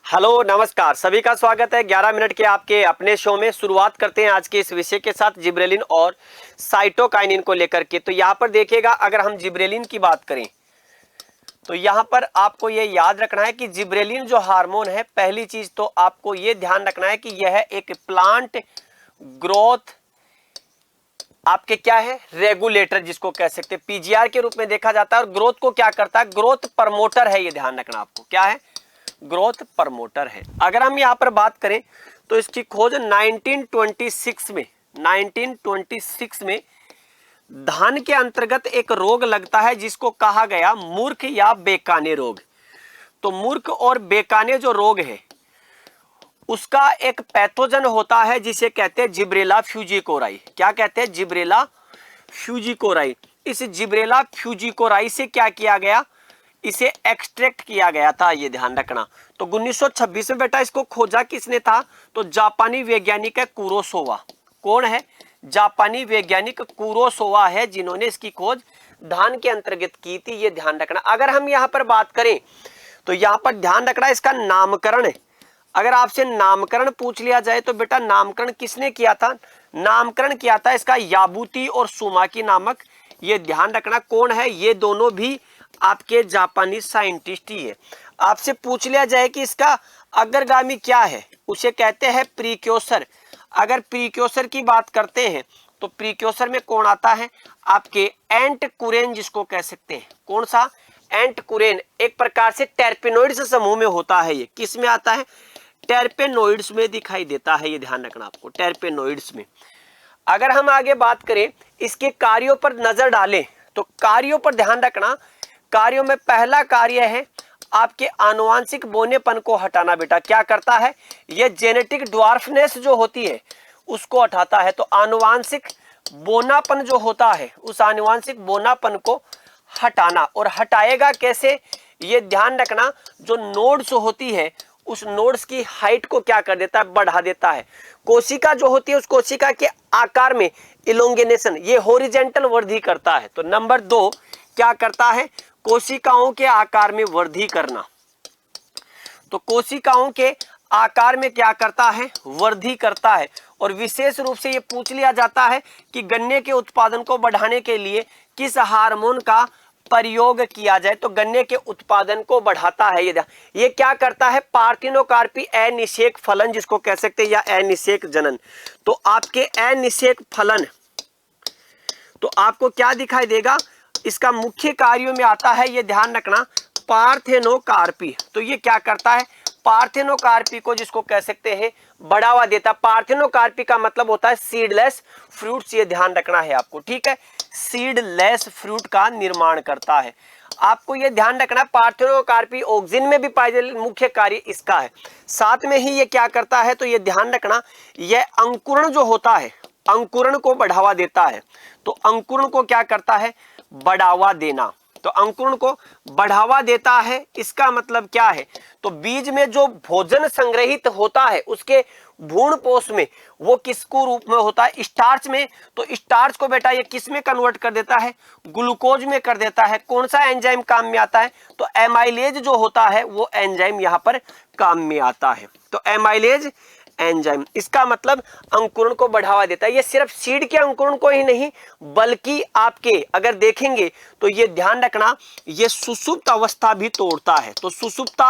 Hello नमस्कार, सभी का स्वागत है 11 मिनट के आपके अपने शो में। शुरुआत करते हैं आज के इस विषय के साथ जिब्रेलिन और साइटोकाइनिन को लेकर के। तो यहाँ पर देखिएगा, अगर हम जिब्रेलिन की बात करें तो यहाँ पर आपको ये याद रखना है कि जिब्रेलिन जो हार्मोन है, पहली चीज तो आपको ये ध्यान रखना है कि यह एक प्लांट ग्रोथ आपके क्या है, रेगुलेटर जिसको कह सकते हैं, पीजीआर के रूप में देखा जाता है। और ग्रोथ को क्या करता है, ग्रोथ प्रमोटर है। ये ध्यान रखना आपको, क्या है, ग्रोथ प्रमोटर है। अगर हम यहाँ पर बात करें तो इसकी खोज 1926 में धान के अंतर्गत एक रोग लगता है जिसको कहा गया मूर्ख या बेकाने रोग। तो मूर्ख और बेकाने जो रोग है उसका एक पैथोजन होता है जिसे कहते हैं जिब्रेला फ्यूजिकोराई। क्या कहते हैं, जिब्रेला फ्यूजिकोराई। इस जिब्रेला फ्यूजिकोराई से क्या किया गया, इसे एक्सट्रैक्ट किया गया था, ये ध्यान रखना। तो 1926 में बेटा इसको खोजा किसने था, तो जापानी वैज्ञानिक है कुरोसोवा। कौन है, जापानी वैज्ञानिक कुरोसोवा है जिन्होंने इसकी खोज धान के अंतर्गत की थी, ये ध्यान रखना। अगर हम यहाँ पर बात करें तो यहाँ पर ध्यान रखना इसका नामकरण है। अगर आपसे नामकरण पूछ लिया जाए तो बेटा नामकरण किसने किया था, नामकरण किया था इसका याबूती और सुमाकी नामक, ये ध्यान रखना। कौन है, ये दोनों भी आपके जापानी साइंटिस्ट ही है। आपसे पूछ लिया जाए कि इसका अग्रगामी क्या है, उसे कहते हैं प्रीक्योसर। अगर प्रीक्योसर की बात करते हैं तो प्रीक्योसर में कौन आता है, आपके एंटकुरेन जिसको कह सकते हैं। कौन सा, एंटकुरेन। एक प्रकार से टर्पेनोइड्स समूह में होता है। ये किस में आता है, टर्पेनोइड्स में दिखाई देता है, ये ध्यान रखना आपको, टर्पेनोइड्स में। अगर हम आगे बात करें इसके कार्यों पर नजर डालें तो कार्यों पर ध्यान रखना। कार्यों में पहला कार्य है आपके आनुवांशिक बोनेपन को हटाना। बेटा क्या करता है, यह जेनेटिक ड्वार्फनेस जो होती है उसको हटाता है। तो आनुवांशिक बोनापन जो होता है, उस आनुवांशिक बोनापन को हटाना। और हटाएगा कैसे, ये ध्यान रखना, जो नोड्स होती है उस नोड्स की हाइट को क्या कर देता है, बढ़ा देता है। कोशिका जो होती है उस कोशिका के आकार में इलोंगेनेशन, ये हॉरिजेंटल वृद्धि करता है। तो नंबर 2 क्या करता है, कोशिकाओं के आकार में वृद्धि करना। तो कोशिकाओं के आकार में क्या करता है, वृद्धि करता है। और विशेष रूप से ये पूछ लिया जाता है कि गन्ने के उत्पादन को बढ़ाने के लिए किस हार्मोन का प्रयोग किया जाए, तो गन्ने के उत्पादन को बढ़ाता है। ये क्या करता है, पार्थिनोकार्पी अनिषेक फलन जिसको कह सकते हैं, या अनिषेक जनन। तो आपके अनिषेक फलन, तो आपको क्या दिखाई देगा, इसका मुख्य कार्यों में आता है, ये ध्यान रखना, पार्थेनोकार्पी। तो ये क्या करता है, पार्थेनोकार्पी को जिसको कह सकते हैं बढ़ावा देता। पार्थेनोकार्पी का मतलब होता है सीडलेस फ्रूट्स, ये ध्यान रखना है आपको, ठीक है, सीडलेस फ्रूट का निर्माण करता है। आपको ये ध्यान रखना, पार्थेनोकार्पी ऑक्सिन में भी पाए जाने, मुख्य कार्य इसका है। साथ में ही ये क्या करता है, तो ये ध्यान रखना, यह अंकुरण जो होता है, अंकुरण को बढ़ावा देता है। तो अंकुरण को क्या करता है, बढ़ावा देना। तो अंकुरण को बढ़ावा देता है, इसका मतलब क्या है, तो बीज में जो भोजन संग्रहित होता है उसके भ्रूणपोष में वो किसको रूप में होता है, स्टार्च में। तो स्टार्च को बेटा ये किस में कन्वर्ट कर देता है, ग्लूकोज में कर देता है। कौन सा एंजाइम काम में आता है, तो एमाइलेज जो होता है वो एंजाइम यहाँ पर काम में आता है। तो एमाइलेज एंजाइम, इसका मतलब अंकुरण को बढ़ावा देता है। ये सिर्फ सीड के अंकुरण को ही नहीं बल्कि आपके अगर देखेंगे तो ये ध्यान रखना, ये सुषुप्त अवस्था भी तोड़ता है। तो सुषुप्त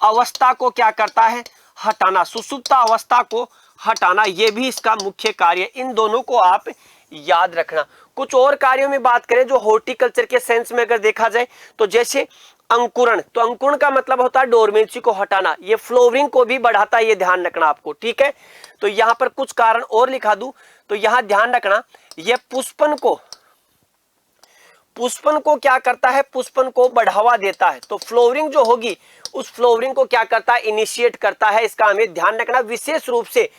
अवस्था को क्या करता है, हटाना। सुषुप्त अवस्था को हटाना, ये भी इसका मुख्य कार्य। इन दोनों को आप याद रखना। कुछ और कार्यों में बात करें जो हॉर्टिकल्चर के सेंस में अगर देखा जाए तो जैसे अंकुरण, तो अंकुरण का मतलब होता है डोरमेंसी को हटाना। ये फ्लोवरिंग को भी बढ़ाता है, ये ध्यान रखना आपको, ठीक है। तो यहां पर कुछ कारण और लिखा दूं, तो यहां ध्यान रखना, ये पुष्पन को क्या करता है, पुष्पन को बढ़ावा देता है। तो फ्लोवरिंग जो होगी उस फ्लोवरिंग को क्या करता है, इनिशिएट करता है। इसका हमें ध्यान रखना। विशेष रूप से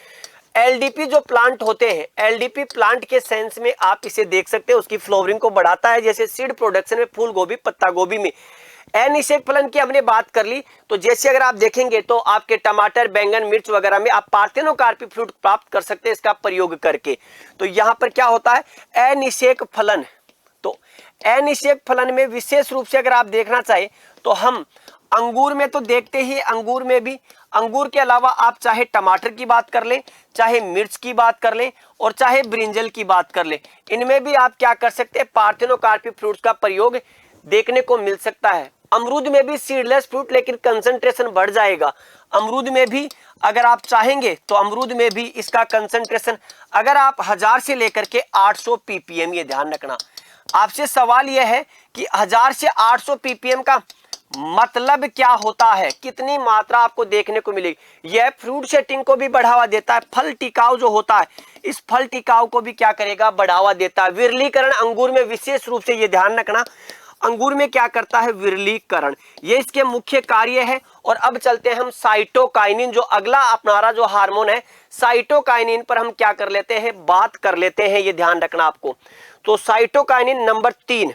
एलडीपी जो प्लांट होते हैं, एलडीपी प्लांट के सेंस में आप इसे देख सकते हैं, उसकी फ्लोवरिंग को बढ़ाता है। जैसे सीड प्रोडक्शन में, फूल गोभी, पत्ता गोभी में। अनिषेक फलन की हमने बात कर ली, तो जैसे अगर आप देखेंगे तो आपके टमाटर, बैंगन, मिर्च वगैरह में आप पार्थेनोकार्पी फ्रूट प्राप्त कर सकते हैं इसका प्रयोग करके। तो यहां पर क्या होता है, अनिषेक फलन। तो अनिषेक फलन में विशेष रूप से अगर आप देखना चाहे तो हम अंगूर में तो देखते ही, अंगूर में भी, अंगूर के अलावा आप चाहे टमाटर की बात कर लें, चाहे मिर्च की बात कर लें और चाहे ब्रिंजल की बात कर लें, इनमें भी आप क्या कर सकते हैं, पार्थेनोकार्पी फ्रूट्स का प्रयोग देखने को मिल सकता है। अमरूद में भी सीडलेस फ्रूट, लेकिन कंसंट्रेशन बढ़ जाएगा। अमरूद में भी अगर आप चाहेंगे तो अमरूद में भी इसका कंसंट्रेशन अगर आप 1000 से लेकर के 800 ppm, ये ध्यान रखना। आपसे सवाल यह है कि 1000 से 800 ppm का मतलब क्या होता है, कितनी मात्रा आपको देखने को मिलेगी। यह फ्रूट सेटिंग को भी बढ़ावा देता है, फल टिकाऊ जो होता है इस फल टिकाऊ को भी क्या करेगा, बढ़ावा देता है। विरलीकरण अंगूर में विशेष रूप से ये ध्यान रखना, अंगूर में क्या करता है, विरलीकरण, ये इसके मुख्य कार्य है। और अब चलते हैं हम साइटोकाइनिन, जो अगला अपनारा जो हार्मोन है, साइटोकाइनिन पर हम क्या कर लेते हैं, बात कर लेते हैं, ये ध्यान रखना आपको। तो साइटोकाइनिन नंबर 3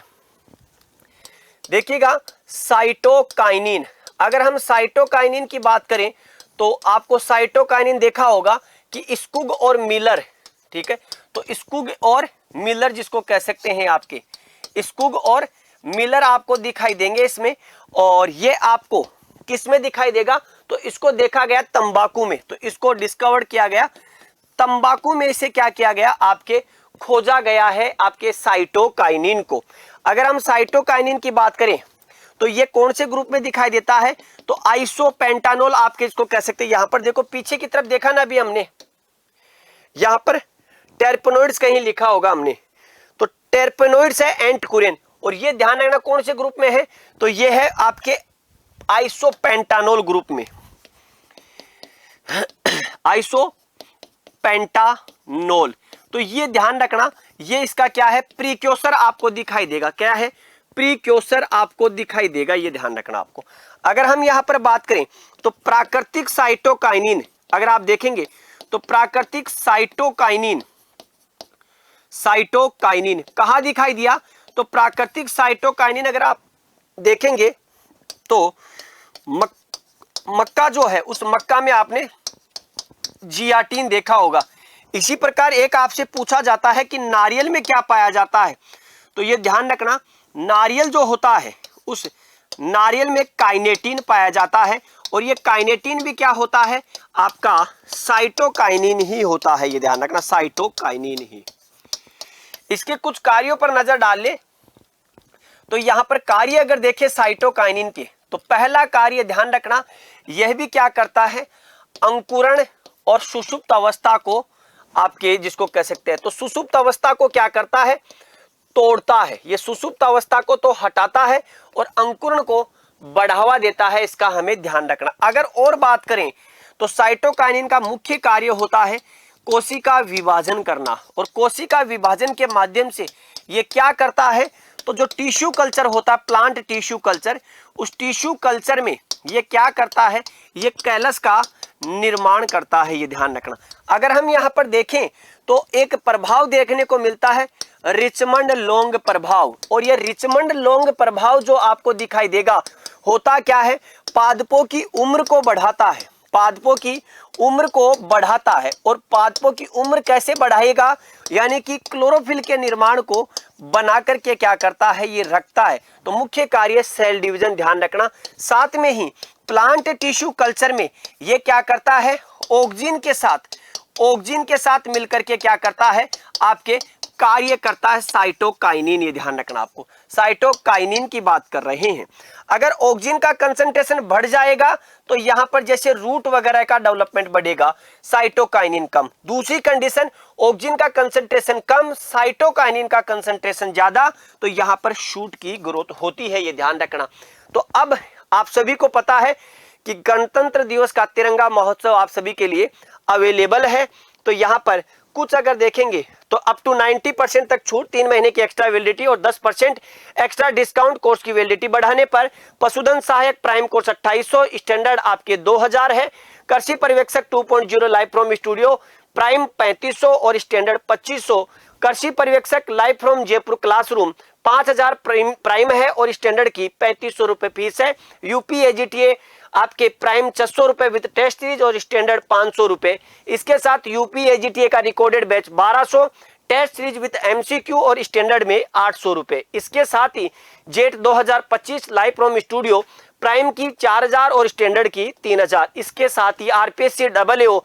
देखिएगा, साइटोकाइनिन। अगर हम साइटोकाइनिन की बात करें तो आपको साइटोकाइनिन देखा होगा कि स्कुग और मिलर, ठीक है, तो स्कुग और मिलर जिसको कह सकते हैं, आपके स्कुग और मिलर आपको दिखाई देंगे इसमें। और ये आपको किस में दिखाई देगा, तो इसको देखा गया तंबाकू में, तो इसको डिस्कवर किया गया तंबाकू में। इसे क्या किया गया, आपके खोजा गया है आपके साइटोकाइनिन को। अगर हम साइटोकाइनिन की बात करें तो ये कौन से ग्रुप में दिखाई देता है, तो आइसोपेंटानोल आपके इसको कह सकते हैं। यहां पर देखो पीछे की तरफ देखा ना अभी हमने, यहां पर टेरपेनोइड्स कहीं लिखा होगा हमने, तो टेरपेनोइड्स है एंटकुरिन, और ये ध्यान रखना कौन से ग्रुप में है, तो ये है आपके आइसोपेंटानोल ग्रुप में, आइसोपेंटानोल। तो ये ध्यान रखना, ये इसका क्या है, प्रीक्योसर आपको दिखाई देगा। क्या है, प्रीक्योसर आपको दिखाई देगा, ये ध्यान रखना आपको। अगर हम यहां पर बात करें तो प्राकृतिक साइटोकाइनिन, अगर आप देखेंगे तो प्राकृतिक साइटोकाइनिन, साइटोकाइनिन कहां दिखाई दिया, तो प्राकृतिक साइटोकाइनिन अगर आप देखेंगे तो मक्का जो है, उस मक्का में आपने जियाटिन देखा होगा। इसी प्रकार एक आपसे पूछा जाता है कि नारियल में क्या पाया जाता है, तो ये ध्यान रखना, नारियल जो होता है उस नारियल में काइनेटिन पाया जाता है, और ये काइनेटिन भी क्या होता है, आपका साइटोकाइनिन ही होता है, ये ध्यान रखना, साइटोकाइनिन ही। इसके कुछ कार्यों पर नजर डाल ले, तो यहां पर कार्य अगर देखें साइटोकाइनिन के, तो पहला कार्य ध्यान रखना, यह भी क्या करता है, अंकुरण और सुषुप्त अवस्था को आपके जिसको कह सकते हैं, तो सुषुप्त अवस्था को क्या करता है, तोड़ता है। ये सुषुप्त अवस्था को तो हटाता है और अंकुरण को बढ़ावा देता है, इसका हमें ध्यान रखना। अगर और बात करें तो साइटोकाइनिन का मुख्य कार्य होता है कोशिका विभाजन करना, और कोशिका विभाजन के माध्यम से ये क्या करता है, तो जो टिश्यू कल्चर होता है, प्लांट टिश्यू कल्चर, उस टिश्यू कल्चर में ये क्या करता है, ये कैलस का निर्माण करता है, ये ध्यान रखना। अगर हम यहाँ पर देखें तो एक प्रभाव देखने को मिलता है, रिचमंड लोंग प्रभाव, और ये रिचमंड लोंग प्रभाव जो आपको दिखाई देगा, होता क्या है, पादपों की उम्र को बढ़ाता है, पादपों की उम्र को बढ़ाता है। और पादपों की उम्र कैसे बढ़ाएगा, यानी कि क्लोरोफिल के निर्माण को बना करके क्या करता है, ये रखता है। तो मुख्य कार्य सेल डिवीजन, ध्यान रखना। साथ में ही प्लांट टिश्यू कल्चर में ये क्या करता है, ऑक्सीजन के साथ मिलकर के क्या करता है, आपके कार्य करता है साइटोकाइनिन, ये ध्यान रखना आपको, साइटोकाइनिन की बात कर रहे हैं। अगर ऑक्सीजन का कंसंट्रेशन बढ़ जाएगा तो यहां पर जैसे रूट वगैरह का डेवलपमेंट बढ़ेगा, साइटोकाइनिन कम। दूसरी कंडीशन, ऑक्सीजन का कंसंट्रेशन कम, साइटोकाइनिन का कंसंट्रेशन ज्यादा, तो यहां पर शूट की ग्रोथ होती है, ये ध्यान रखना। तो अब आप सभी को पता है कि गणतंत्र दिवस का तिरंगा महोत्सव आप सभी के लिए अवेलेबल है। तो यहां पर कुछ अगर देखेंगे तो अप टू 90% तक छूट, 3 महीने की एक्स्ट्रा वैलिडिटी और 10% एक्स्ट्रा डिस्काउंट, कोर्स की वैलिडिटी बढ़ाने पर। पशुधन सहायक प्राइम कोर्स 2800, स्टैंडर्ड आपके 2000 है। कृषि पर्यवेक्षक 2.0 लाइव फ्रॉम स्टूडियो प्राइम 3500 और स्टैंडर्ड 2500। कृषि पर्यवेक्षक live from Jaipur classroom 5000 prime है और स्टैंडर्ड की 3500 रुपए फीस है। यूपी एजीटीए आपके प्राइम 600 रुपए विद टेस्ट सीरीज और स्टैंडर्ड 500 रुपए। इसके साथ यूपी एजीटीए का recorded batch 1200, test series with MCQ और स्टैंडर्ड में 800 रुपए। इसके साथ ही JET 2025 live from studio prime की 4000 और स्टैंडर्ड की 3000। इसके साथ ही RPSC double AO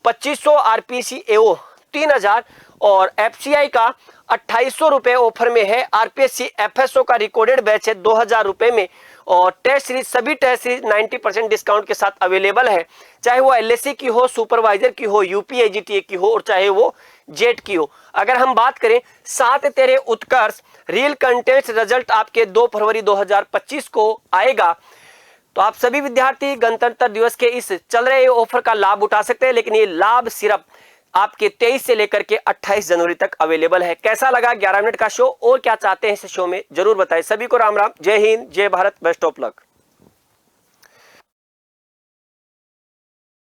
2500, RPC AO 3000 और एफसीआई का 2800 रुपए ऑफर में है। आरपीएससी एफएसओ का रिकॉर्डेड बैच है 2000 रुपए में और टेस्ट सीरीज, सभी टेस्ट सीरीज 90% डिस्काउंट के साथ अवेलेबल है, चाहे वो एलएससी की हो, सुपरवाइजर की हो, यूपीएजीटीए की हो और चाहे वो जेट की हो। अगर हम बात करें 7 तेरे उत्कर्ष रियल कंटेस्ट रिजल्ट आपके 2 फरवरी 2025 को आएगा। तो आप सभी विद्यार्थी गणतंत्र दिवस के इस चल रहे ऑफर का लाभ उठा सकते हैं, लेकिन ये लाभ सिर्फ आपके 23 से लेकर के 28 जनवरी तक अवेलेबल है। कैसा लगा 11 मिनट का शो और क्या चाहते हैं इस शो में जरूर बताएं। सभी को राम राम, जय हिंद, जय भारत, बेस्ट ऑफ लक।